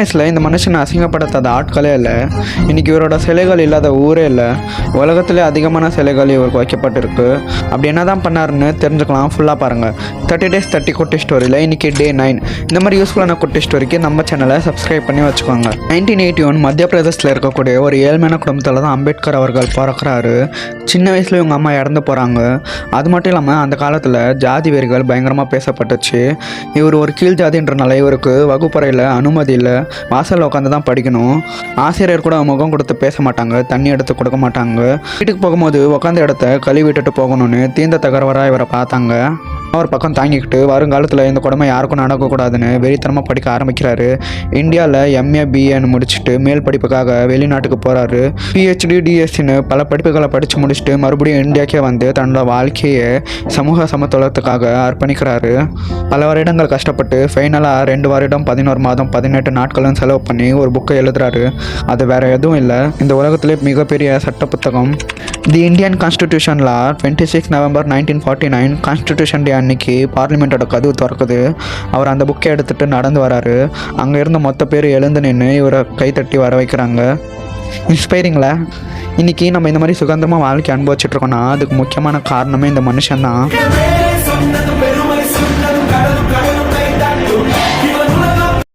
வயசில் இந்த மனுஷனை அசிங்கப்படுத்தாத ஆட்களே இல்லை. இன்றைக்கி இவரோட சிலைகள் இல்லாத ஊரே இல்லை. உலகத்திலே அதிகமான சிலைகள் இவருக்கு வைக்கப்பட்டிருக்கு. அப்படி என்ன தான் பண்ணாருன்னு தெரிஞ்சுக்கலாம். ஃபுல்லாக பாருங்கள். 30 days 30 குட்டி ஸ்டோரியில் இன்றைக்கி Day 9. இந்த மாதிரி யூஸ்ஃபுல்லான குட்டி ஸ்டோரிக்கு நம்ம சேனலை சப்ஸ்கிரைப் பண்ணி வச்சுக்கோங்க. 1981 மத்திய பிரதேசத்தில் இருக்கக்கூடிய ஒரு ஏழ்மையான குடும்பத்தில் தான் அம்பேத்கர் அவர்கள் பிறக்கிறாரு. சின்ன வயசில் இவங்க அம்மா இறந்து போகிறாங்க. அது மட்டும் இல்லாமல் அந்த காலத்தில் ஜாதி வெறிகள் பயங்கரமாக பேசப்பட்டுச்சு. இவர் ஒரு கீழ் ஜாதின்றனால இவருக்கு வகுப்பறையில் அனுமதி இல்லை. வாசலில் உட்காந்து தான் படிக்கணும். ஆசிரியர் கூட முகம் கொடுத்து பேச மாட்டாங்க, தண்ணி எடுத்து கொடுக்க மாட்டாங்க. வீட்டுக்கு போகும்போது உட்காந்த இடத்த கழுவி விட்டுட்டு போகணும்னு தீந்த தகரவராக இவரை பார்த்தாங்க. ஒரு பக்கம் தாங்கிக்கிட்டு வருங்காலத்தில் இந்த கொடுமை யாருக்கும் நடக்கக்கூடாதுன்னு வெறித்தனமாக படிக்க ஆரம்பிக்கிறாரு. இந்தியாவில் MA BAன்னு முடிச்சுட்டு மேல் படிப்புக்காக வெளிநாட்டுக்கு போகிறாரு. PhD DSCன்னு பல படிப்புகளை படித்து முடிச்சுட்டு மறுபடியும் இந்தியாக்கே வந்து தன்னோட வாழ்க்கையை சமூக சமத்துவத்துக்காக அர்ப்பணிக்கிறாரு. பல வருடங்கள் கஷ்டப்பட்டு ஃபைனலாக 2 வருடம் 11 மாதம் 18 நாட்களும் செலவு பண்ணி ஒரு புக்கை எழுதுறாரு. அது வேறு எதுவும் இல்லை, இந்த உலகத்திலே மிகப்பெரிய சட்ட புத்தகம் the Indian constitution law. 26 November 1949 constitution day அன்னைக்கு பார்லிமெண்ட்டோட கதவு திறக்குது. அவர் அந்த புக்கை எடுத்துகிட்டு நடந்து வராரு. அங்கே இருந்த மொத்த பேர் எழுந்து நின்று இவரை கைத்தட்டி வர வைக்கிறாங்க. இன்ஸ்பைரிங்களா? இன்றைக்கி நம்ம இந்த மாதிரி சுதந்திரமாக வாழ்க்கை அனுபவிச்சுட்ருக்கோன்னா அதுக்கு முக்கியமான காரணமே இந்த மனுஷன்தான்.